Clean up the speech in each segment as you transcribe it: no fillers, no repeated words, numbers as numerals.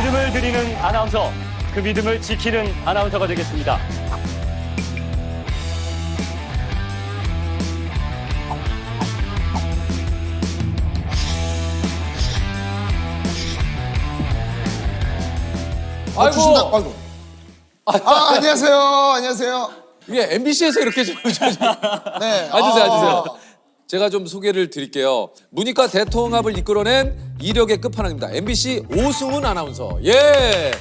믿음을 드리는 아나운서, 그 믿음을 지키는 아나운서가 되겠습니다. 주신다. 아이고. 아이고. 안녕하세요. 안녕하세요. 이게 MBC에서 이렇게 네. 앉으세요. 제가 좀 소개를 드릴게요. 문이과 대통합을 이끌어낸 이력의 끝판왕입니다. MBC 오승훈 아나운서. 예.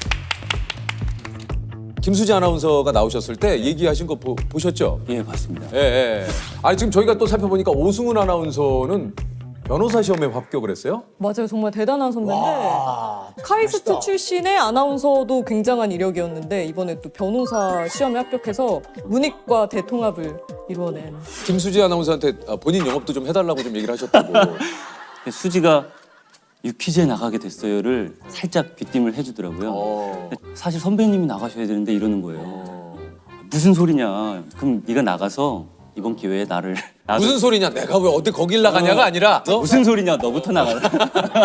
김수지 아나운서가 나오셨을 때 얘기하신 거 보셨죠? 예, 봤습니다. 예. 아니 지금 저희가 또 살펴보니까 오승훈 아나운서는 변호사 시험에 합격을 했어요? 맞아요. 정말 대단한 선배인데 카이스트 출신의 아나운서도 굉장한 이력이었는데 이번에 또 변호사 시험에 합격해서 문이과 대통합을 이루어낸. 김수지 아나운서한테 본인 영업도 좀 해달라고 좀 얘기를 하셨다고. 수지가 유퀴즈에 나가게 됐어요를 살짝 귀띔을 해주더라고요. 사실 선배님이 나가셔야 되는데 이러는 거예요. 무슨 소리냐. 그럼 네가 나가서 이번 기회에 나를 무슨 소리냐? 내가 왜 어디 거길 나가냐가 아니라 무슨 소리냐. 너부터 나가라.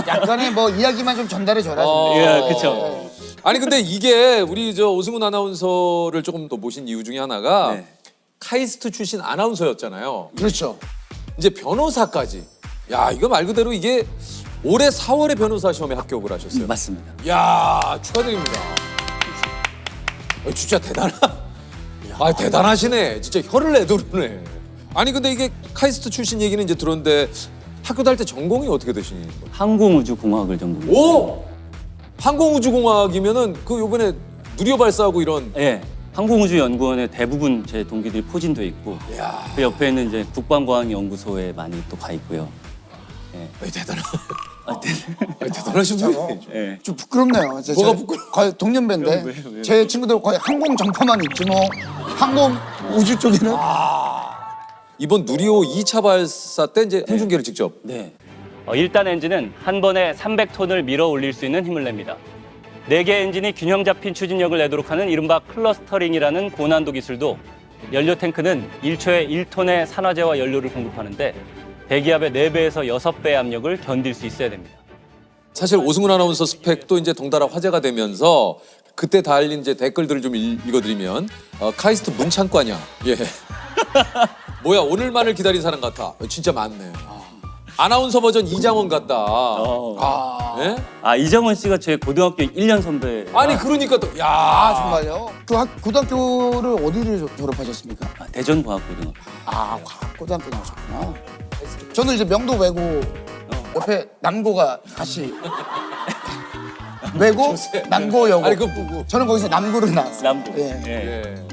약간의 뭐 이야기만 좀 전달해 줘라. 예, 그렇죠. 아니 근데 이게 우리 저 오승훈 아나운서를 조금 더 모신 이유 중에 하나가 네. 카이스트 출신 아나운서였잖아요. 그렇죠. 이제 변호사까지. 야 이거 말 그대로 이게 올해 4월에 변호사 시험에 합격을 하셨어요. 맞습니다. 야 축하드립니다. 진짜 대단하시네. 진짜 혀를 내두르네. 아니 근데 이게 카이스트 출신 얘기는 이제 들었는데 학교 다닐 때 전공이 어떻게 되시는 거예요? 항공우주공학을 전공했어요. 오! 항공우주공학이면은 그 요번에 누리호 발사하고 이런. 예. 항공우주연구원에 대부분 제 동기들이 포진돼 있고 야, 그 옆에는 이제 국방과학연구소에 많이 또 가 있고요. 대단하신 분이에요. 예. 좀 부끄럽네요. 뭐가 부끄러워? 거의 동년배인데 왜요? 제 친구들 거의 항공 정파만 있지 뭐 항공 우주 쪽에는 이번 누리호 2차 발사 때 이제 홍준기를 직접. 네. 1단 엔진은 한 번에 300톤을 밀어 올릴 수 있는 힘을 냅니다. 4개 엔진이 균형 잡힌 추진력을 내도록 하는 이른바 클러스터링이라는 고난도 기술도 연료 탱크는 1초에 1톤의 산화제와 연료를 공급하는데 배기압의 4배에서 6배의 압력을 견딜 수 있어야 됩니다. 사실 오승훈 아나운서 스펙도 이제 덩달아 화제가 되면서 그때 달린 이제 댓글들을 좀 읽어드리면 카이스트 문창과냐. 예. 뭐야 오늘만을 기다린 사람 같아. 진짜 많네. 아나운서 버전 이장원 같다. 예? 이정원 씨가 제 고등학교 1년 선배. 아니 그러니까 또 야. 정말요? 그 고등학교를 어디를 졸업하셨습니까? 대전과학고등학교. 고등학교 나오셨구나. 저는 이제 명도 외고 옆에 남고가 같이 외고 남고여고. 아니 저는 거기서 남고를 나왔어요. 남고. 예. 예.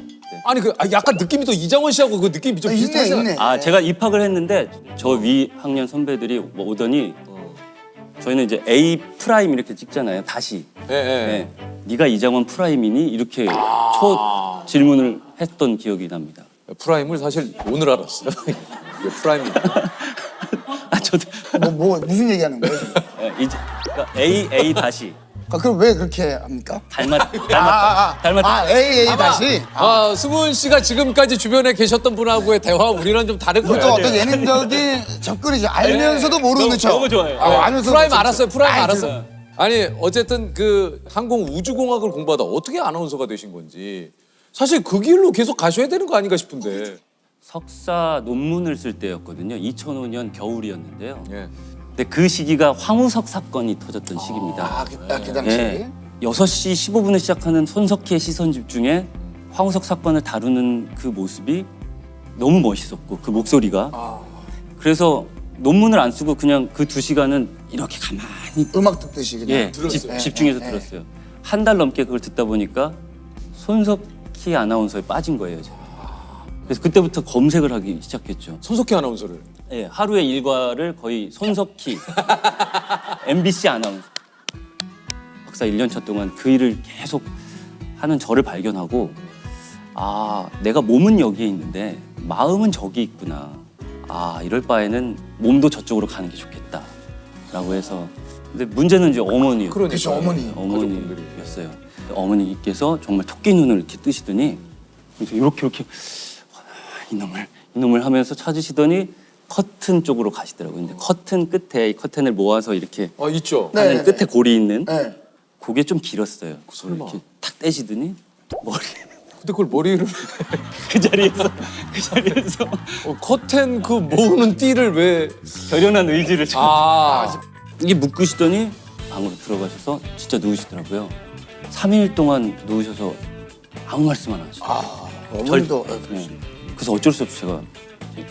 아니 약간 느낌이 또 이장원 씨하고 그 느낌이 좀 비슷하잖아요. 있네. 제가 입학을 했는데 저 위 학년 선배들이 오더니 저희는 이제 A 프라임 이렇게 찍잖아요. 다시. 예. 네. 네가 이장원 프라임이니? 이렇게 초 질문을 했던 기억이 납니다. 프라임을 사실 오늘 알았어요. 이게 프라임입니다. 저도 무슨 얘기하는 거예요? 지금? 그러니까 A 다시 그럼 왜 그렇게 합니까? 닮았. A 다시. 승훈 씨가 지금까지 주변에 계셨던 분하고의 대화 우리랑 좀 다를 거예요. 그것도 어떤 예능적인 접근이죠. 알면서도 모르는 척. 너무 좋아요. 알면서도 프라임 모르는 알았어요. 척. 프라임 아이, 알았어요. 아니 어쨌든 그 항공 우주공학을 공부하다 어떻게 아나운서가 되신 건지 사실 그 길로 계속 가셔야 되는 거 아닌가 싶은데. 석사 논문을 쓸 때였거든요. 2005년 겨울이었는데요. 예. 근데 그 시기가 황우석 사건이 터졌던 시기입니다. 그 당시. 예. 6시 15분에 시작하는 손석희의 시선 집중에 황우석 사건을 다루는 그 모습이 너무 멋있었고 그 목소리가 그래서 논문을 안 쓰고 그냥 그 2시간은 이렇게 가만히 음악 듣듯이 그냥. 집중해서 들었어요. 한 달 넘게 그걸 듣다 보니까 손석희 아나운서에 빠진 거예요. 제가. 그래서 그때부터 검색을 하기 시작했죠. 손석희 아나운서를. 예, 하루의 일과를 거의 손석희 MBC 아나운서 박사 1년차 동안 그 일을 계속 하는 저를 발견하고 내가 몸은 여기에 있는데 마음은 저기 있구나. 이럴 바에는 몸도 저쪽으로 가는 게 좋겠다라고 해서 근데 문제는 이제 어머니였어요. 그렇죠, 어머니. 어머니였어요. 어머니께서 정말 토끼 눈을 이렇게 뜨시더니 이렇게 이놈을 하면서 찾으시더니 커튼 쪽으로 가시더라고요. 근데 커튼 끝에 이 커튼을 모아서 이렇게 있죠. 네. 하는 끝에 골이 있는 네. 그게 좀 길었어요. 설마. 이렇게 탁 떼시더니 머리 근데 그걸 머리를 그 자리에서 커튼 그 모으는 띠를 왜? 결연한 의지를 좀 아, 이게 묶으시더니 방으로 들어가셔서 진짜 누우시더라고요. 3일 동안 누우셔서 아무 말씀 안 하시고. 어머니도 네. 그래서 어쩔 수 없이 제가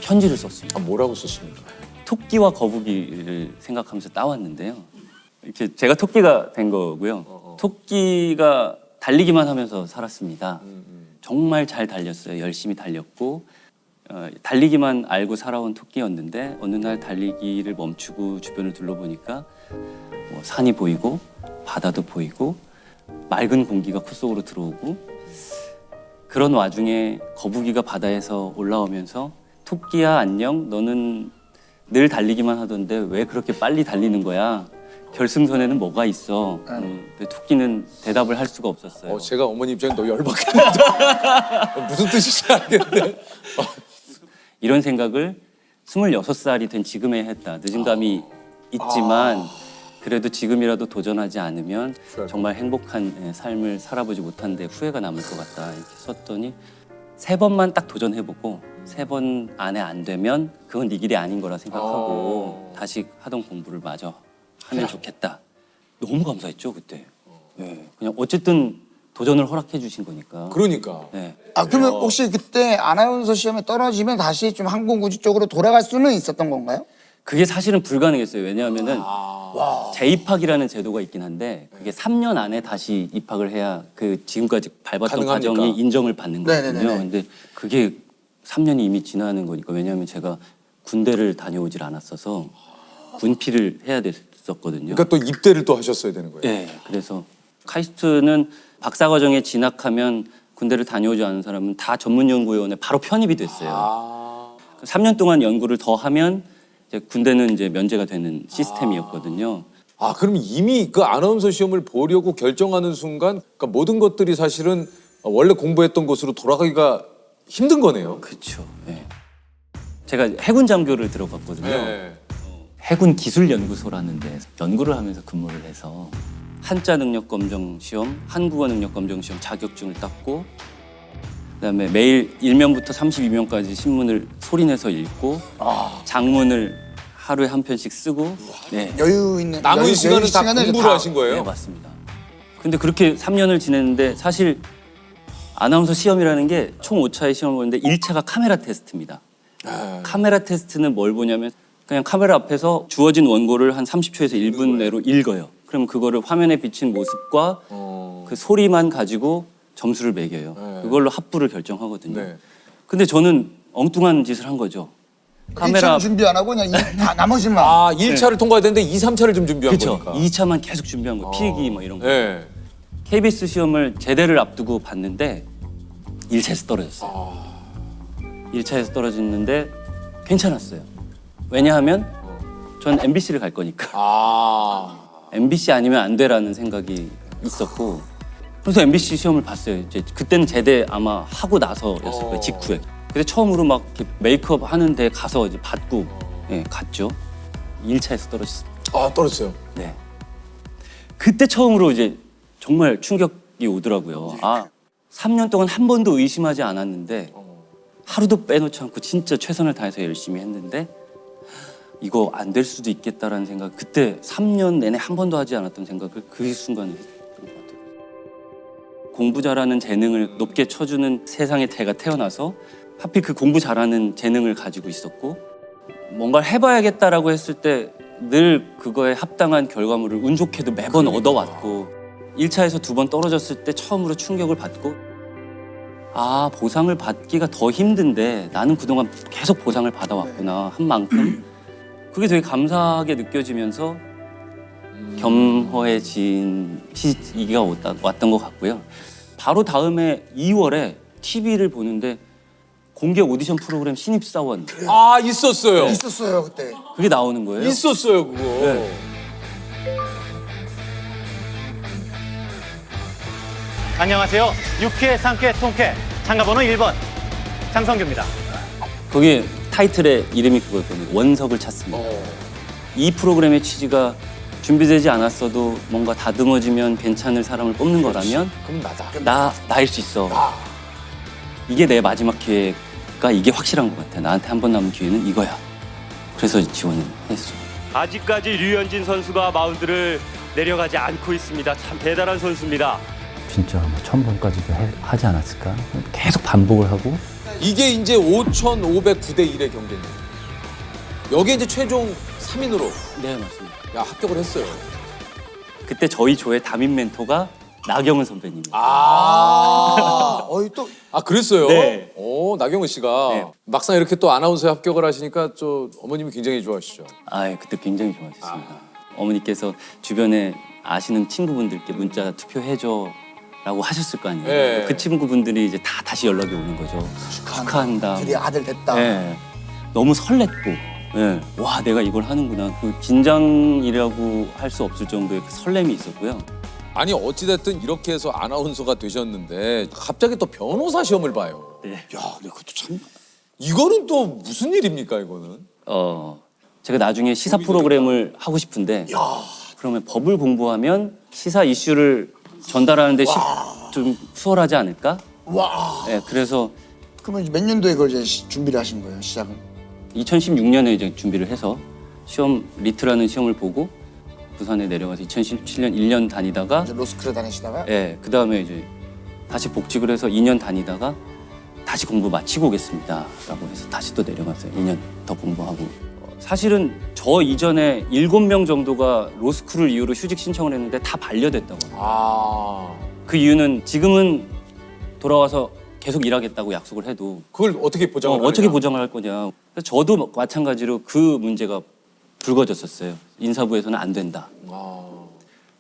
편지를 썼습니다. 아 뭐라고 썼습니까? 토끼와 거북이를 생각하면서 따왔는데요. 이렇게 제가 토끼가 된 거고요. 토끼가 달리기만 하면서 살았습니다. 정말 잘 달렸어요. 열심히 달렸고 달리기만 알고 살아온 토끼였는데 어느 날 달리기를 멈추고 주변을 둘러보니까 뭐 산이 보이고 바다도 보이고 맑은 공기가 코 속으로 들어오고 그런 와중에 거북이가 바다에서 올라오면서 토끼야 안녕 너는 늘 달리기만 하던데 왜 그렇게 빨리 달리는 거야? 결승선에는 뭐가 있어? 근데 토끼는 대답을 할 수가 없었어요. 제가 어머니 입장에 너무 열받겠는데 무슨 뜻인지 알겠는데. 이런 생각을 26살이 된 지금에 했다. 늦은 감이 있지만 그래도 지금이라도 도전하지 않으면 정말 행복한 삶을 살아보지 못한 데 후회가 남을 것 같다. 이렇게 썼더니 3번만 딱 도전해보고 3번 안에 안 되면 그건 네 길이 아닌 거라 생각하고 다시 하던 공부를 마저 하면 좋겠다. 너무 감사했죠 그때. 네, 그냥 어쨌든 도전을 허락해 주신 거니까. 그러니까. 네. 그러면 혹시 그때 아나운서 시험에 떨어지면 다시 좀 항공우주 쪽으로 돌아갈 수는 있었던 건가요? 그게 사실은 불가능했어요. 왜냐하면은 재입학이라는 제도가 있긴 한데 그게 3년 안에 다시 입학을 해야 그 지금까지 밟았던 가능합니까? 과정이 인정을 받는 거거든요. 네네네네. 근데 그게 3년이 이미 지나는 거니까 왜냐하면 제가 군대를 다녀오질 않았어서 군필을 해야 됐었거든요. 그러니까 또 입대를 또 하셨어야 되는 거예요. 네, 그래서 카이스트는 박사과정에 진학하면 군대를 다녀오지 않은 사람은 다 전문연구위원회 바로 편입이 됐어요. 3년 동안 연구를 더 하면 이제 군대는 이제 면제가 되는 시스템이었거든요. 그럼 이미 그 아나운서 시험을 보려고 결정하는 순간 그러니까 모든 것들이 사실은 원래 공부했던 곳으로 돌아가기가 힘든 거네요. 그렇죠. 네. 제가 해군 장교를 들어갔거든요. 네. 해군 기술연구소라는 데서 연구를 하면서 근무를 해서 한자 능력 검정 시험, 한국어 능력 검정 시험 자격증을 땄고 그다음에 매일 1면부터 32면까지 신문을 소리내서 읽고 장문을 하루에 한 편씩 쓰고 네. 여유 있는 남은 시간은 다 시간을 공부를 하신 거예요? 네, 맞습니다. 근데 그렇게 3년을 지냈는데 사실 아나운서 시험이라는 게 총 5차의 시험을 보는데 1차가 카메라 테스트입니다. 카메라 테스트는 뭘 보냐면 그냥 카메라 앞에서 주어진 원고를 한 30초에서 1분 내로 읽어요. 그럼 그거를 화면에 비친 모습과 그 소리만 가지고 점수를 매겨요. 그걸로 합부를 결정하거든요. 네. 근데 저는 엉뚱한 짓을 한 거죠. 카메라 준비 안 하고 그냥 다 나머지만 1차를 통과해야 되는데 2, 3차를 좀 준비한 그렇죠. 거니까. 2차만 계속 준비한 거예요. 필기 뭐 이런 거. 네. KBS 시험을 제대를 앞두고 봤는데 1차에서 떨어졌어요. 1차에서 떨어졌는데 괜찮았어요. 왜냐하면 전 MBC를 갈 거니까. MBC 아니면 안 돼라는 생각이 있었고 그래서 MBC 시험을 봤어요. 이제 그때는 제대 아마 하고 나서였을 거예요. 직후에. 근데 처음으로 막 이렇게 메이크업 하는 데 가서 이제 받고 예, 갔죠. 1차에서 떨어졌어요. 떨어졌어요. 네. 그때 처음으로 이제 정말 충격이 오더라고요. 3년 동안 한 번도 의심하지 않았는데 하루도 빼놓지 않고 진짜 최선을 다해서 열심히 했는데 이거 안 될 수도 있겠다라는 생각 그때 3년 내내 한 번도 하지 않았던 생각을 그 순간에 했던 것 같아요. 공부 잘하는 재능을 높게 쳐주는 세상에 제가 태어나서 하필 그 공부 잘하는 재능을 가지고 있었고 뭔가를 해봐야겠다라고 했을 때 늘 그거에 합당한 결과물을 운 좋게도 매번 얻어왔고 1차에서 2번 떨어졌을 때 처음으로 충격을 받고 보상을 받기가 더 힘든데 나는 그동안 계속 보상을 받아왔구나 한 만큼 그게 되게 감사하게 느껴지면서 겸허해진 시기가 왔던 것 같고요. 바로 다음에 2월에 TV를 보는데 공개 오디션 프로그램 신입사원 있었어요. 있었어요 그때. 그게 나오는 거예요. 있었어요, 그거. 네. 안녕하세요. 유쾌, 상쾌, 통쾌. 참가번호 1번 장성규입니다. 거기 타이틀의 이름이 그거였거든요. 원석을 찾습니다. 이 프로그램의 취지가 준비되지 않았어도 뭔가 다듬어지면 괜찮을 사람을 뽑는 거라면 그럼 나다. 나일 수 있어. 이게 내 마지막 기회가 이게 확실한 것 같아. 나한테 한 번 남은 기회는 이거야. 그래서 지원을 했어. 아직까지 류현진 선수가 마운드를 내려가지 않고 있습니다. 참 대단한 선수입니다. 진짜 뭐 처음 번까지도 하지 않았을까? 계속 반복을 하고 이게 이제 5,509대 1의 경기입니다. 여기에 이제 최종 3인으로 네, 맞습니다. 합격을 했어요. 그때 저희 조의 담임 멘토가 나경은 선배님입니다. 또 그랬어요? 네. 오, 나경은 씨가 네. 막상 이렇게 또 아나운서에 합격을 하시니까 저 어머님이 굉장히 좋아하시죠. 그때 굉장히 좋아하셨습니다. 어머니께서 주변에 아시는 친구분들께 문자 투표해줘라고 하셨을 거 아니에요. 네. 그 친구분들이 이제 다 다시 연락이 오는 거죠. 축하한다. 드디어 아들 됐다. 네. 너무 설렜고, 네. 와 내가 이걸 하는구나. 그 긴장이라고 할 수 없을 정도의 그 설렘이 있었고요. 아니 어찌됐든 이렇게 해서 아나운서가 되셨는데 갑자기 또 변호사 시험을 봐요. 네. 야, 근데 그것도 참. 이거는 또 무슨 일입니까 이거는? 제가 나중에 시사 프로그램을 하고 싶은데 그러면 법을 공부하면 시사 이슈를 전달하는데 좀 수월하지 않을까? 와. 네, 그래서 그러면 이제 몇 년도에 그걸 이제 준비를 하신 거예요, 시작은? 2016년에 이제 준비를 해서 시험 리트라는 시험을 보고 부산에 내려가서 2017년 1년 다니다가 이제 로스쿨에 다니시다가 그 다음에 이제 다시 복직을 해서 2년 다니다가 다시 공부 마치고 오겠습니다.라고 해서 다시 또 내려갔어요. 2년 더 공부하고. 사실은 저 이전에 7명 정도가 로스쿨을 이유로 휴직 신청을 했는데 다 반려됐다고 합니다. 그 이유는 지금은 돌아와서 계속 일하겠다고 약속을 해도 그걸 어떻게 보장을 어떻게 하느냐? 보장을 할 거냐. 그래서 저도 마찬가지로 그 문제가 불거졌었어요. 인사부에서는 안 된다.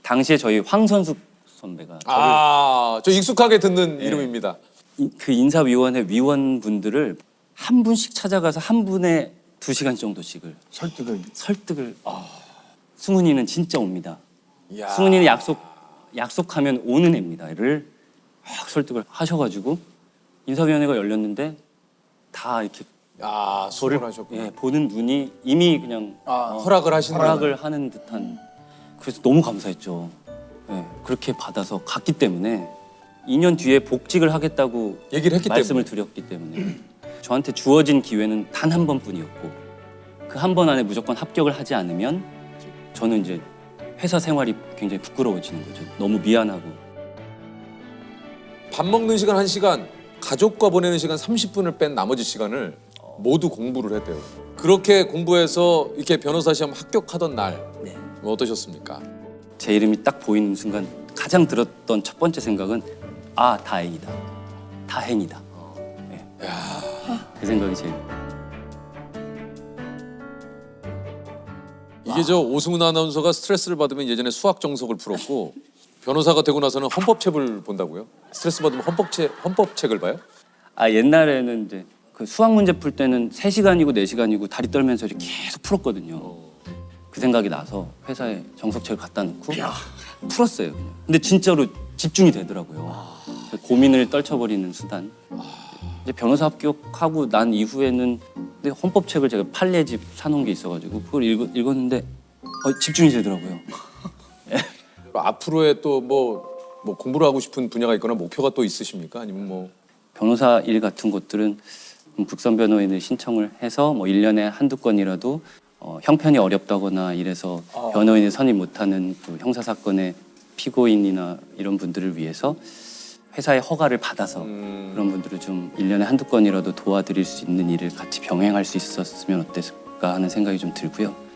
당시에 저희 황선숙 선배가 저 익숙하게 듣는 이름입니다. 그 인사위원회 위원분들을 한 분씩 찾아가서 한 분에 2시간 정도씩을 설득을 승훈이는 진짜 옵니다. 이야. 승훈이는 약속하면 오는 애입니다.를 막 설득을 하셔가지고 인사위원회가 열렸는데 다 이렇게 수고를 하셨구나. 보는 눈이 이미 그냥 허락을 하시는 허락을 하는 듯한. 그래서 너무 감사했죠. 그렇게 받아서 갔기 때문에 2년 뒤에 복직을 하겠다고 얘기를 했기 말씀을 때문에. 드렸기 때문에 저한테 주어진 기회는 단 한 번뿐이었고 그 한 번 안에 무조건 합격을 하지 않으면 저는 이제 회사 생활이 굉장히 부끄러워지는 거죠. 너무 미안하고. 밥 먹는 시간 1시간, 가족과 보내는 시간 30분을 뺀 나머지 시간을 모두 공부를 했대요. 그렇게 공부해서 이렇게 변호사 시험 합격하던 날 어떠셨습니까? 제 이름이 딱 보이는 순간 가장 들었던 첫 번째 생각은 다행이다. 다행이다. 그 생각이 제일. 이게 저 오승훈 아나운서가 스트레스를 받으면 예전에 수학 정석을 풀었고 변호사가 되고 나서는 헌법책을 본다고요? 스트레스 받으면 헌법책을 봐요? 옛날에는 이제 그 수학 문제 풀 때는 3시간이고 4시간이고 다리 떨면서 이렇게 계속 풀었거든요. 그 생각이 나서 회사에 정석책을 갖다 놓고 풀었어요. 그냥. 근데 진짜로 집중이 되더라고요. 고민을 떨쳐버리는 수단. 이제 변호사 합격하고 난 이후에는 근데 헌법책을 제가 판례집 사놓은 게 있어가지고 그걸 읽었는데 집중이 되더라고요. 앞으로의 또 뭐 공부를 하고 싶은 분야가 있거나 목표가 또 있으십니까? 아니면 뭐 변호사 일 같은 것들은 국선 변호인을 신청을 해서 뭐 1년에 한두 건이라도 형편이 어렵다거나 이래서 변호인을 선임 못하는 그 형사 사건의 피고인이나 이런 분들을 위해서 회사의 허가를 받아서 그런 분들을 좀 1년에 한두 건이라도 도와드릴 수 있는 일을 같이 병행할 수 있었으면 어땠을까 하는 생각이 좀 들고요.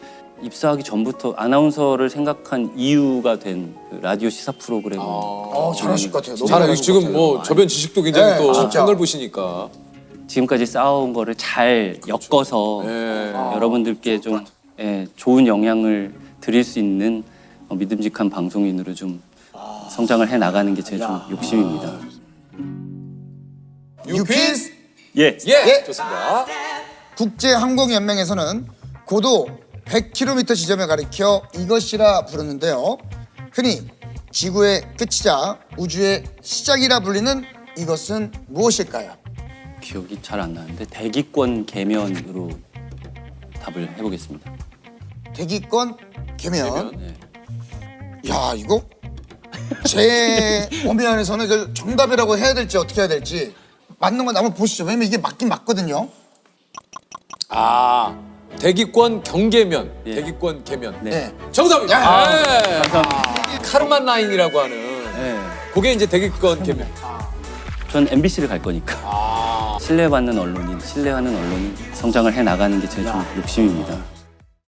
입사하기 전부터 아나운서를 생각한 이유가 된 그 라디오 시사 프로그램을 잘하실 것 같아요. 너무 잘 잘하실 것 지금 같아요. 뭐 저변 지식도 굉장히 네, 또 진짜. 넓으시니까. 지금까지 쌓아온 거를 잘 엮어서 네. 여러분들께 좀 좋은 영향을 드릴 수 있는 믿음직한 방송인으로 좀 성장을 해 나가는 게 제 좀 욕심입니다. 유퀴즈 예. 예, 좋습니다. 국제항공연맹에서는 고도 100km 지점을 가리켜 이것이라 부르는데요. 흔히 지구의 끝이자 우주의 시작이라 불리는 이것은 무엇일까요? 기억이 잘 안 나는데 대기권 개면으로 답을 해보겠습니다. 대기권 개면. 네. 야 이거 제 범위 안에서는 이걸 정답이라고 해야 될지 어떻게 해야 될지 맞는 건 한번 보시죠. 왜냐면 이게 맞긴 맞거든요. 아, 대기권 경계면, 예. 대기권 개면. 네. 정답입니다. 야. 네. 카르만 라인이라고 하는. 네. 그게 이제 대기권 개면. 전 MBC를 갈 거니까 신뢰받는 언론인, 신뢰하는 언론인 성장을 해 나가는 게 제 좀 욕심입니다.